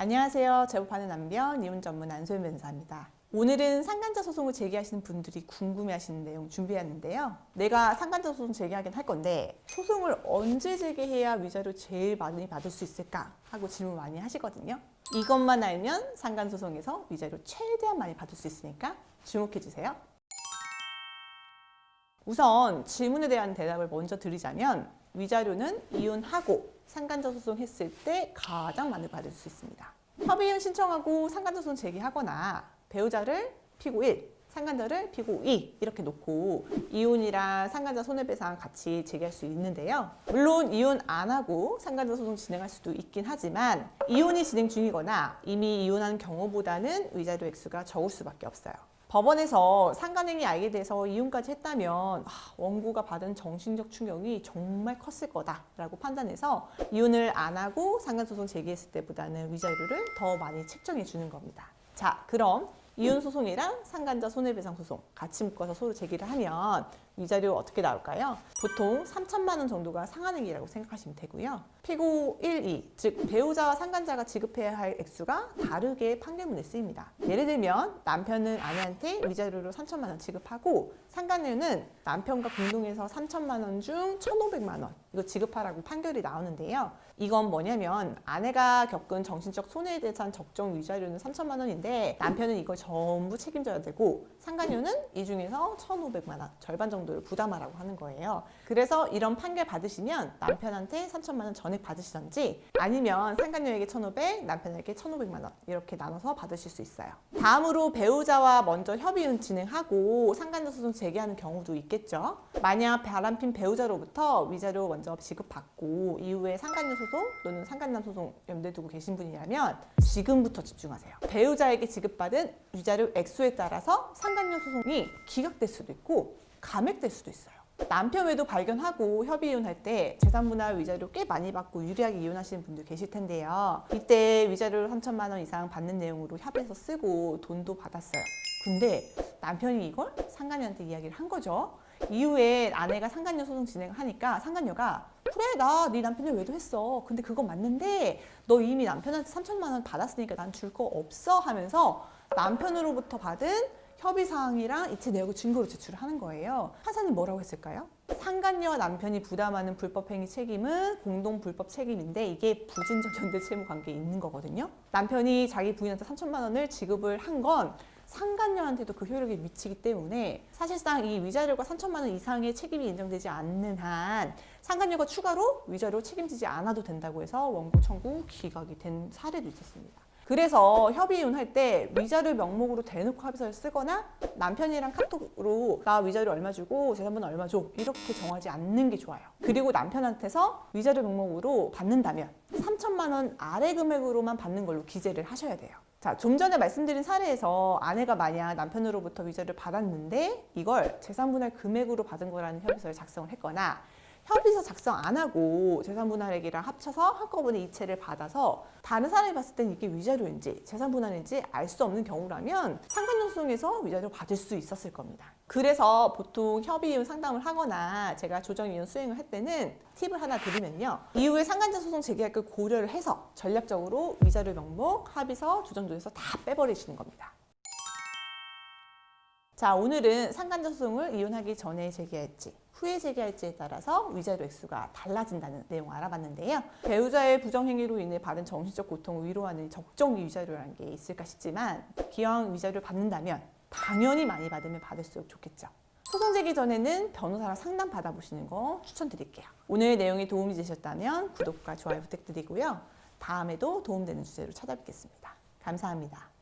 안녕하세요. 제법하는 남편, 이혼 전문 안소연 변호사입니다. 오늘은 상간자 소송을 제기하시는 분들이 궁금해하시는 내용 준비했는데요. 내가 상간자 소송 제기하긴 할 건데 소송을 언제 제기해야 위자료 제일 많이 받을 수 있을까 하고 질문 많이 하시거든요. 이것만 알면 상간소송에서 위자료 최대한 많이 받을 수 있으니까 주목해 주세요. 우선 질문에 대한 대답을 먼저 드리자면 위자료는 이혼하고 상간자 소송 했을 때 가장 많이 받을 수 있습니다. 협의이혼 신청하고 상간자 소송 제기하거나 배우자를 피고 1, 상간자를 피고 2 이렇게 놓고 이혼이랑 상간자 손해배상 같이 제기할 수 있는데요. 물론 이혼 안 하고 상간자 소송 진행할 수도 있긴 하지만 이혼이 진행 중이거나 이미 이혼한 경우보다는 위자료 액수가 적을 수밖에 없어요. 법원에서 상간행위 알게 돼서 이혼까지 했다면 원고가 받은 정신적 충격이 정말 컸을 거다라고 판단해서 이혼을 안 하고 상간소송 제기했을 때보다는 위자료를 더 많이 책정해 주는 겁니다. 자, 그럼 이혼 소송이랑 상간자 손해배상 소송 같이 묶어서 서로 제기를 하면 위자료 어떻게 나올까요? 보통 3천만 원 정도가 상한액이라고 생각하시면 되고요. 피고 1, 2, 즉 배우자와 상간자가 지급해야 할 액수가 다르게 판결문에 쓰입니다. 예를 들면 남편은 아내한테 위자료로 3천만 원 지급하고 상간녀는 남편과 공동해서 3천만 원 중 1,500만 원 이거 지급하라고 판결이 나오는데요. 이건 뭐냐면 아내가 겪은 정신적 손해에 대한 적정 위자료는 3천만 원인데 남편은 이걸 전부 책임져야 되고 상간녀는 이 중에서 1,500만 원 절반 정도를 부담하라고 하는 거예요. 그래서 이런 판결 받으시면 남편한테 3천만 원 전액 받으시던지 아니면 상간녀에게 1,500, 남편에게 1,500만 원 이렇게 나눠서 받으실 수 있어요. 다음으로 배우자와 먼저 협의이혼 진행하고 상간자 소송 제기하는 경우도 있겠죠. 만약 바람핀 배우자로부터 위자료 먼저 지급받고 이후에 상간녀 소송 또는 상간남 소송 염두에 두고 계신 분이라면 지금부터 집중하세요. 배우자에게 지급받은 위자료 액수에 따라서 상간녀 소송이 기각될 수도 있고 감액될 수도 있어요. 남편 외도 발견하고 협의이혼할 때 재산분할 위자료 꽤 많이 받고 유리하게 이혼하시는 분들 계실 텐데요. 이때 위자료 3천만 원 이상 받는 내용으로 협의해서 쓰고 돈도 받았어요. 근데 남편이 이걸 상간녀한테 이야기를 한 거죠. 이후에 아내가 상간녀 소송 진행하니까 상간녀가 그래 나 네 남편이 외도했어. 근데 그건 맞는데 너 이미 남편한테 3천만 원 받았으니까 난 줄 거 없어 하면서 남편으로부터 받은 협의사항이랑 이체 내역을 증거로 제출을 하는 거예요. 판사님 뭐라고 했을까요? 상간녀와 남편이 부담하는 불법행위 책임은 공동 불법 책임인데 이게 부진적 연대 채무 관계에 있는 거거든요. 남편이 자기 부인한테 3천만 원을 지급을 한 건 상간녀한테도 그 효력이 미치기 때문에 사실상 이 위자료가 3천만 원 이상의 책임이 인정되지 않는 한 상간녀가 추가로 위자료 책임지지 않아도 된다고 해서 원고 청구 기각이 된 사례도 있었습니다. 그래서 협의이혼 할 때 위자료 명목으로 대놓고 합의서를 쓰거나 남편이랑 카톡으로 나 위자료 얼마 주고 재산분 얼마 줘 이렇게 정하지 않는 게 좋아요. 그리고 남편한테서 위자료 명목으로 받는다면 3천만 원 아래 금액으로만 받는 걸로 기재를 하셔야 돼요. 자, 좀 전에 말씀드린 사례에서 아내가 만약 남편으로부터 위자료를 받았는데 이걸 재산분할 금액으로 받은 거라는 협의서를 작성을 했거나 협의서 작성 안 하고 재산분할액이랑 합쳐서 한꺼번에 이체를 받아서 다른 사람이 봤을 땐 이게 위자료인지 재산분할인지 알 수 없는 경우라면 상간녀 소송에서 위자료 받을 수 있었을 겁니다. 그래서 보통 협의이혼 상담을 하거나 제가 조정이혼 수행을 할 때는 팁을 하나 드리면요. 이후에 상간자 소송 제기할 걸 고려를 해서 전략적으로 위자료 명목, 합의서, 조정조에서 다 빼버리시는 겁니다. 자, 오늘은 상간자 소송을 이혼하기 전에 제기할지 후에 제기할지에 따라서 위자료 액수가 달라진다는 내용 알아봤는데요. 배우자의 부정행위로 인해 받은 정신적 고통을 위로하는 적정 위자료라는 게 있을까 싶지만 기왕 위자료를 받는다면 당연히 많이 받으면 받을수록 좋겠죠. 소송 제기 전에는 변호사랑 상담 받아보시는 거 추천드릴게요. 오늘 내용이 도움이 되셨다면 구독과 좋아요 부탁드리고요. 다음에도 도움되는 주제로 찾아뵙겠습니다. 감사합니다.